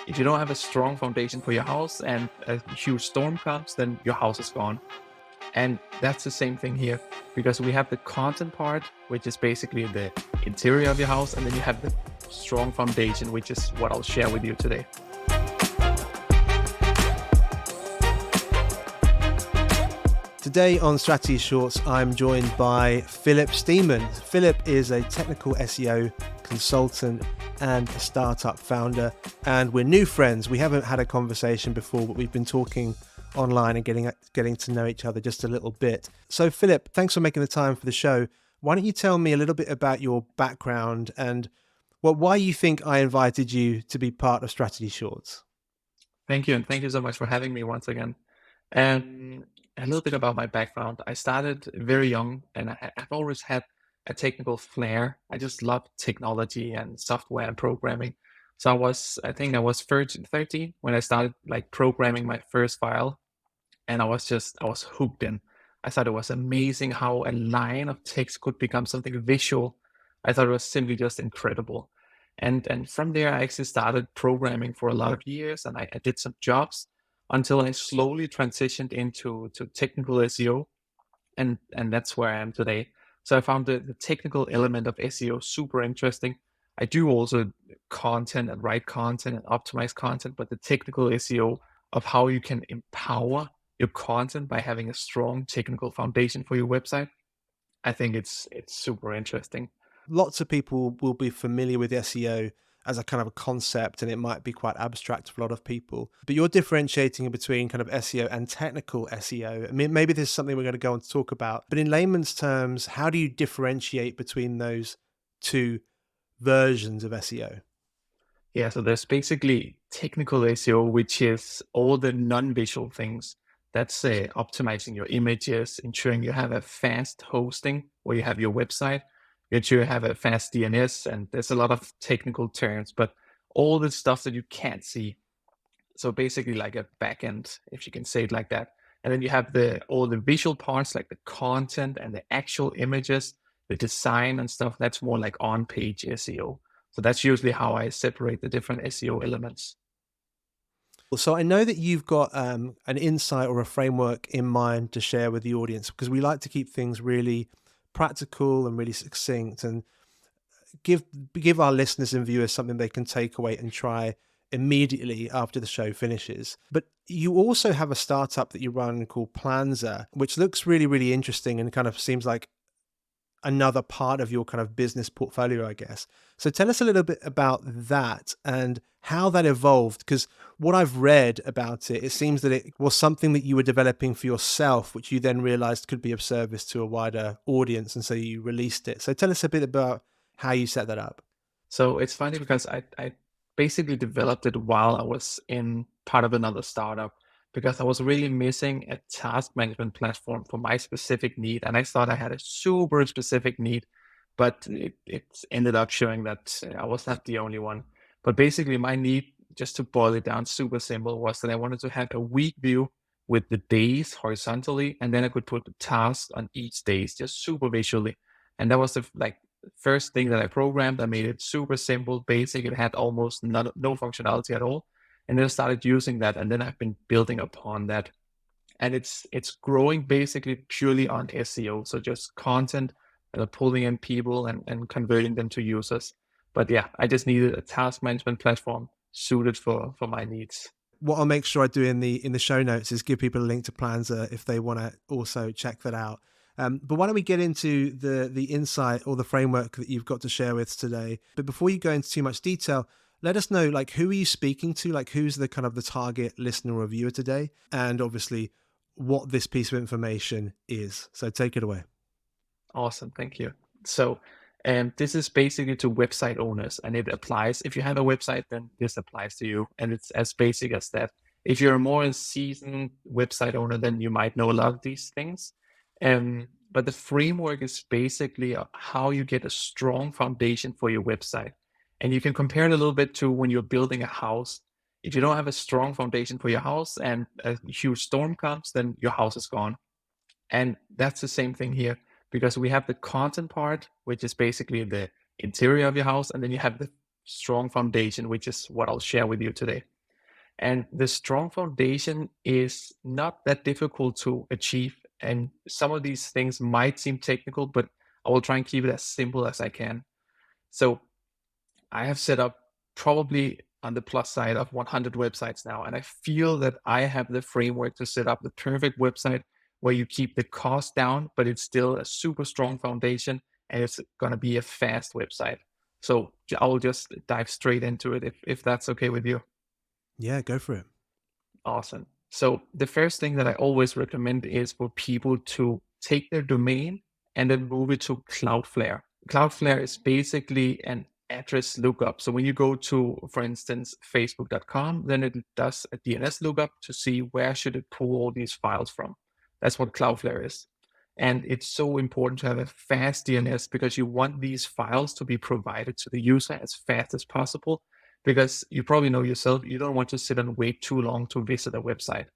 If you don't have a strong foundation for your house and a huge storm comes, then your house is gone. And that's the same thing here because we have the content part, which is basically the interior of your house, and then you have the strong foundation, which is what I'll share with you today. Today on Strategy Shorts, I'm joined by Phillip Stemann. Phillip is a technical SEO consultant and a startup founder, and we're new friends. We haven't had a conversation before, but we've been talking online and getting to know each other just a little bit. So Phillip, thanks for making the time for the show. Why don't you tell me a little bit about your background and why you think I invited you to be part of Strategy Shorts? Thank you. And thank you so much for having me once again. And a little bit about my background. I started very young and I've always had a technical flair. I just love technology and software and programming. So I think I was 13 when I started like programming my first file, and I was hooked in. I thought it was amazing how a line of text could become something visual. I thought it was simply just incredible. And from there, I actually started programming for a lot of years, and I did some jobs until I slowly transitioned into technical SEO, and that's where I am today. So I found the technical element of SEO super interesting. I do also content and write content and optimize content, but the technical SEO of how you can empower your content by having a strong technical foundation for your website, I think it's super interesting. Lots of people will be familiar with SEO as a kind of a concept, and it might be quite abstract for a lot of people. But you're differentiating between kind of SEO and technical SEO. I mean, maybe this is something we're going to go on to talk about. But in layman's terms, how do you differentiate between those two versions of SEO? Yeah, so there's basically technical SEO, which is all the non-visual things. That's optimizing your images, ensuring you have a fast hosting where you have your website, that you have a fast DNS, and there's a lot of technical terms, but all the stuff that you can't see. So basically like a backend, if you can say it like that. And then you have all the visual parts like the content and the actual images, the design and stuff. That's more like on-page SEO. So that's usually how I separate the different SEO elements. So I know that you've got an insight or a framework in mind to share with the audience, because we like to keep things really practical and really succinct, and give our listeners and viewers something they can take away and try immediately after the show finishes. But you also have a startup that you run called Planza, which looks really, really interesting and kind of seems like another part of your kind of business portfolio, I guess. So tell us a little bit about that and how that evolved, because what I've read about it, it seems that it was something that you were developing for yourself, which you then realized could be of service to a wider audience. And so you released it. So tell us a bit about how you set that up. So it's funny because I basically developed it while I was in part of another startup because I was really missing a task management platform for my specific need. And I thought I had a super specific need, but it ended up showing that I was not the only one. But basically, my need, just to boil it down super simple, was that I wanted to have a week view with the days horizontally, and then I could put the tasks on each days just super visually. And that was the first thing that I programmed. I made it super simple, basic. It had almost no functionality at all. And then I started using that, and then I've been building upon that. And it's growing basically purely on SEO. So just content, pulling in people and converting them to users. But yeah, I just needed a task management platform suited for my needs. What I'll make sure I do in the show notes is give people a link to Planza if they want to also check that out. But why don't we get into the insight or the framework that you've got to share with us today? But before you go into too much detail, let us know, like, who are you speaking to? Like, who's the kind of the target listener or viewer today? And obviously what this piece of information is. So take it away. Awesome. Thank you. So this is basically to website owners, and it applies. If you have a website, then this applies to you. And it's as basic as that. If you're a more seasoned website owner, then you might know a lot of these things. But the framework is basically how you get a strong foundation for your website. And you can compare it a little bit to when you're building a house. If you don't have a strong foundation for your house and a huge storm comes, then your house is gone. And that's the same thing here because we have the content part, which is basically the interior of your house, and then you have the strong foundation, which is what I'll share with you today. And the strong foundation is not that difficult to achieve. And some of these things might seem technical, but I will try and keep it as simple as I can. So I have set up probably on the plus side of 100 websites now, and I feel that I have the framework to set up the perfect website where you keep the cost down, but it's still a super strong foundation and it's going to be a fast website. So I will just dive straight into it if that's okay with you. Yeah, go for it. Awesome. So the first thing that I always recommend is for people to take their domain and then move it to Cloudflare. Cloudflare is basically an address lookup. So when you go to, for instance, facebook.com, then it does a DNS lookup to see where should it pull all these files from. That's what Cloudflare is. And it's so important to have a fast DNS because you want these files to be provided to the user as fast as possible. Because you probably know yourself, you don't want to sit and wait too long to visit a website.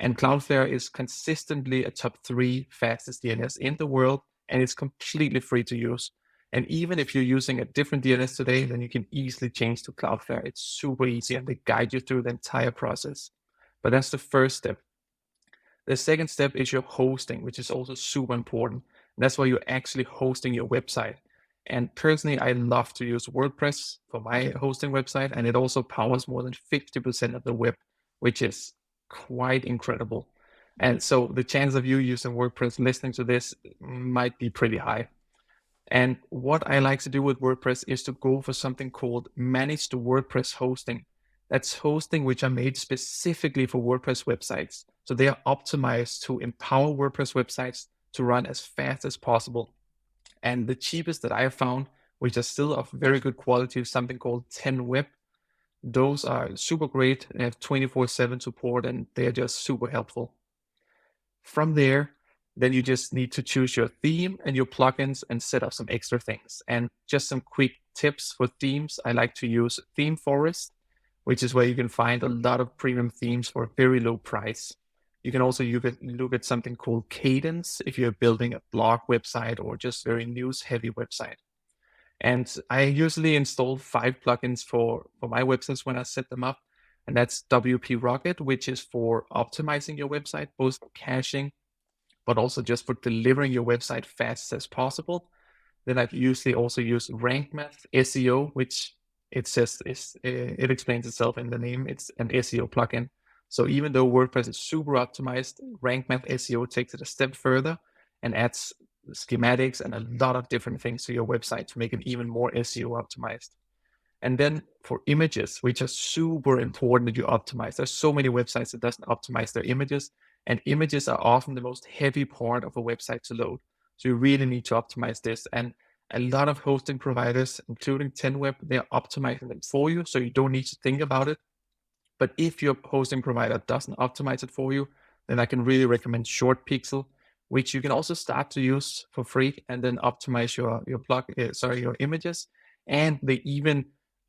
And Cloudflare is consistently a top 3 fastest DNS in the world, and it's completely free to use. And even if you're using a different DNS today, then you can easily change to Cloudflare. It's super easy and they guide you through the entire process. But that's the first step. The second step is your hosting, which is also super important. That's why you're actually hosting your website. And personally, I love to use WordPress for my hosting website, and it also powers more than 50% of the web, which is quite incredible. And so the chance of you using WordPress listening to this might be pretty high. And what I like to do with WordPress is to go for something called managed WordPress hosting. That's hosting which are made specifically for WordPress websites. So they are optimized to empower WordPress websites to run as fast as possible. And the cheapest that I have found, which are still of very good quality, is something called 10web. Those are super great. They have 24/7 support and they're just super helpful. From there, then you just need to choose your theme and your plugins and set up some extra things. And just some quick tips for themes. I like to use Theme Forest, which is where you can find a lot of premium themes for a very low price. You can also look at something called Cadence if you're building a blog website or just very news heavy website. And I usually install 5 plugins for my websites when I set them up. And that's WP Rocket, which is for optimizing your website, both for caching, but also just for delivering your website fast as possible. Then I usually also use Rank Math SEO, which it explains itself in the name. It's an SEO plugin. So even though WordPress is super optimized, Rank Math SEO takes it a step further and adds schematics and a lot of different things to your website to make it even more SEO optimized. And then for images, which are super important that you optimize. There's so many websites that doesn't optimize their images, and images are often the most heavy part of a website to load. So you really need to optimize this. And a lot of hosting providers, including 10web, they're optimizing them for you, so you don't need to think about it. But if your hosting provider doesn't optimize it for you, then I can really recommend Short Pixel, which you can also start to use for free and then optimize your images. And they even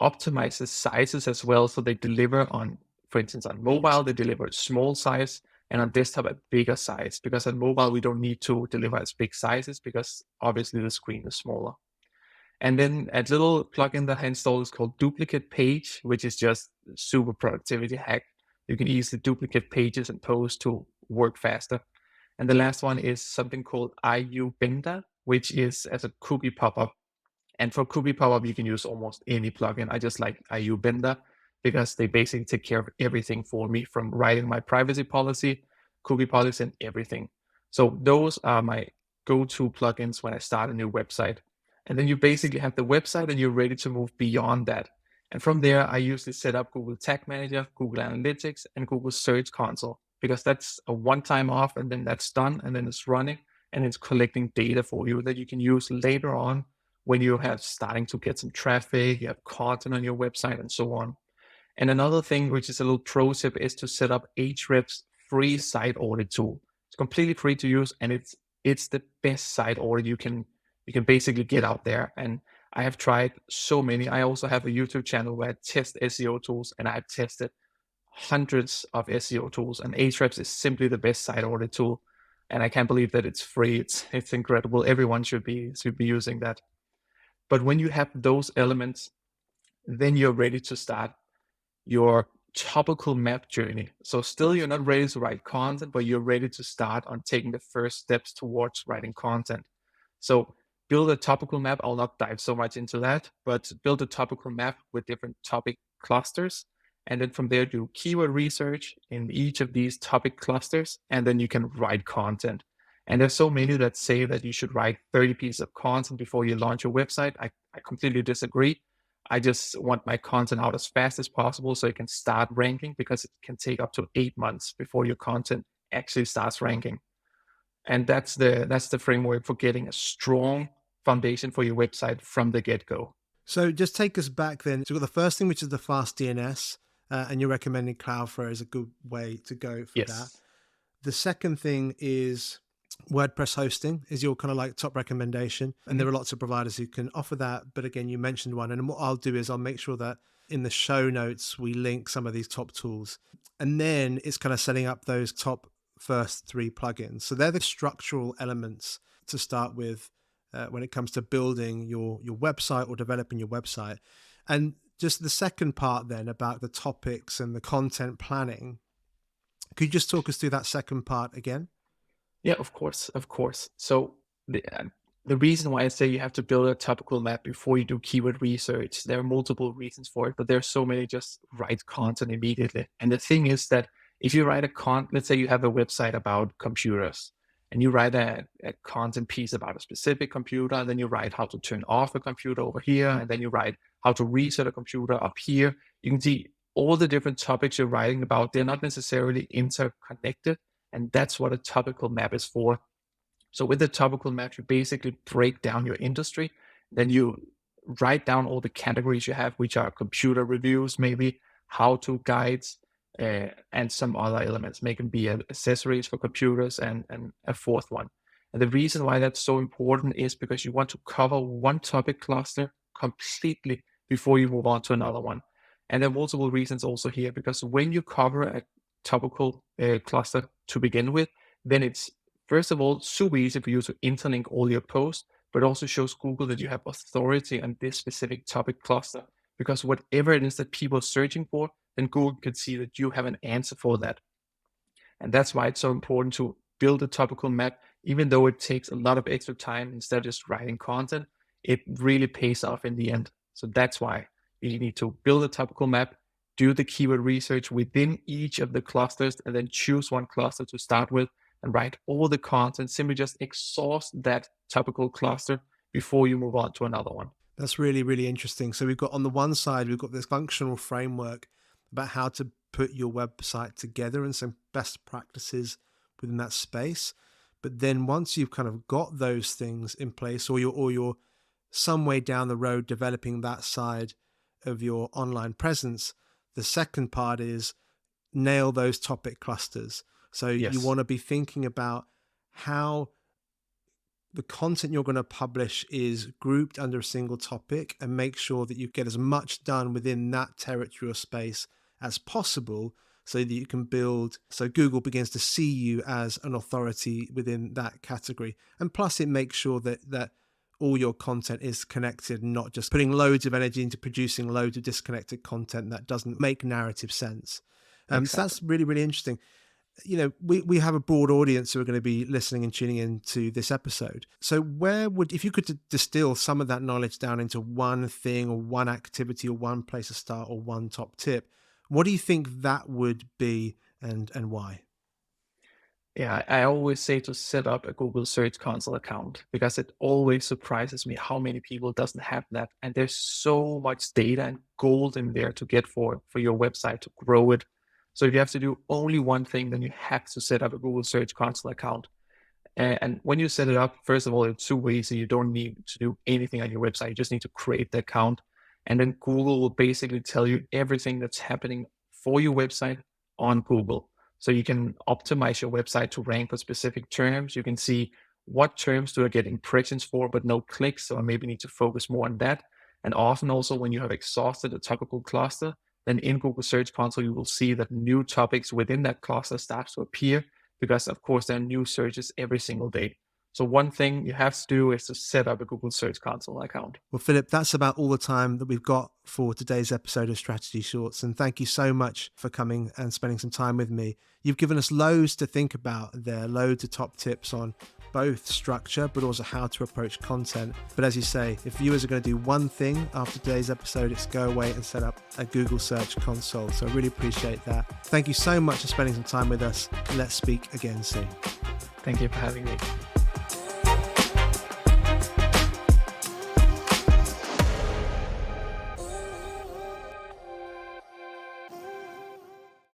optimize the sizes as well, so they deliver on, for instance, on mobile they deliver a small size, and on desktop a bigger size. Because on mobile we don't need to deliver as big sizes because obviously the screen is smaller. And then a little plugin that I installed is called Duplicate Page, which is just a super productivity hack. You can easily duplicate pages and posts to work faster. And the last one is something called IU Benda, which is as a cookie pop-up. And for cookie pop-up, you can use almost any plugin. I just like IU Benda because they basically take care of everything for me, from writing my privacy policy, cookie policy, and everything. So those are my go-to plugins when I start a new website. And then you basically have the website and you're ready to move beyond that. And from there, I usually set up Google Tag Manager, Google Analytics, and Google Search Console, because that's a one-time off and then that's done and then it's running and it's collecting data for you that you can use later on when you have starting to get some traffic, you have content on your website and so on. And another thing, which is a little pro tip, is to set up Ahrefs' free site audit tool. It's completely free to use, and it's the best site audit you can basically get out there. And I have tried so many. I also have a YouTube channel where I test SEO tools, and I've tested hundreds of SEO tools, and Ahrefs is simply the best site audit tool. And I can't believe that it's free. It's incredible. Everyone should be using that. But when you have those elements, then you're ready to start your topical map journey. So still you're not ready to write content, but you're ready to start on taking the first steps towards writing content. So build a topical map. I'll not dive so much into that, but build a topical map with different topic clusters. And then from there, do keyword research in each of these topic clusters, and then you can write content. And there's so many that say that you should write 30 pieces of content before you launch your website. I completely disagree. I just want my content out as fast as possible so it can start ranking, because it can take up to 8 months before your content actually starts ranking. And that's the framework for getting a strong foundation for your website from the get-go. So just take us back then. So we've got the first thing, which is the fast DNS, and you're recommending Cloudflare is a good way to go for that. Yes. The second thing is WordPress hosting is your kind of like top recommendation. And there Mhm. are lots of providers who can offer that. But again, you mentioned one. And what I'll do is I'll make sure that in the show notes, we link some of these top tools. And then it's kind of setting up those top first three plugins. So they're the structural elements to start with when it comes to building your website or developing your website. And just the second part then about the topics and the content planning. Could you just talk us through that second part again? Yeah, of course, of course. So the reason why I say you have to build a topical map before you do keyword research, there are multiple reasons for it, but there's so many. Just write content immediately. And the thing is that if you write let's say you have a website about computers, and you write a content piece about a specific computer, and then you write how to turn off a computer over here, and then you write how to reset a computer up here. You can see all the different topics you're writing about, they're not necessarily interconnected. And that's what a topical map is for. So with the topical map, you basically break down your industry. Then you write down all the categories you have, which are computer reviews, maybe how-to guides, and some other elements. Make them be accessories for computers, and a fourth one. And the reason why that's so important is because you want to cover one topic cluster completely before you move on to another one. And there are multiple reasons also here, because when you cover a topical cluster to begin with, then it's first of all super easy for you to interlink all your posts, but also shows Google that you have authority on this specific topic cluster. Because whatever it is that people are searching for, then Google can see that you have an answer for that. And that's why it's so important to build a topical map, even though it takes a lot of extra time instead of just writing content, it really pays off in the end. So that's why you need to build a topical map, do the keyword research within each of the clusters, and then choose one cluster to start with and write all the content. Simply just exhaust that topical cluster before you move on to another one. That's really, really interesting. So we've got on the one side, we've got this functional framework about how to put your website together and some best practices within that space. But then once you've kind of got those things in place, or you're some way down the road developing that side of your online presence, the second part is nail those topic clusters. So you Yes, want to be thinking about how the content you're going to publish is grouped under a single topic, and make sure that you get as much done within that territory or space as possible, so that you can build, so Google begins to see you as an authority within that category. And plus it makes sure that all your content is connected, not just putting loads of energy into producing loads of disconnected content that doesn't make narrative sense. So exactly. that's really, really interesting. We have a broad audience who are going to be listening and tuning into this episode. So if you could distill some of that knowledge down into one thing or one activity or one place to start or one top tip, what do you think that would be, and why? Yeah, I always say to set up a Google Search Console account, because it always surprises me how many people doesn't have that. And there's so much data and gold in there to get for your website to grow it. So if you have to do only one thing, then you have to set up a Google Search Console account. And when you set it up, first of all, it's super easy. You don't need to do anything on your website. You just need to create the account. And then Google will basically tell you everything that's happening for your website on Google. So you can optimize your website to rank for specific terms. You can see what terms do I get impressions for, but no clicks. So I maybe need to focus more on that. And often also when you have exhausted a topical cluster, then in Google Search Console, you will see that new topics within that cluster start to appear, because of course there are new searches every single day. So one thing you have to do is to set up a Google Search Console account. Well, Philip, that's about all the time that we've got for today's episode of Strategy Shorts. And thank you so much for coming and spending some time with me. You've given us loads to think about there, loads of top tips on both structure, but also how to approach content. But as you say, if viewers are going to do one thing after today's episode, it's go away and set up a Google Search Console. So I really appreciate that. Thank you so much for spending some time with us. Let's speak again soon. Thank you for having me.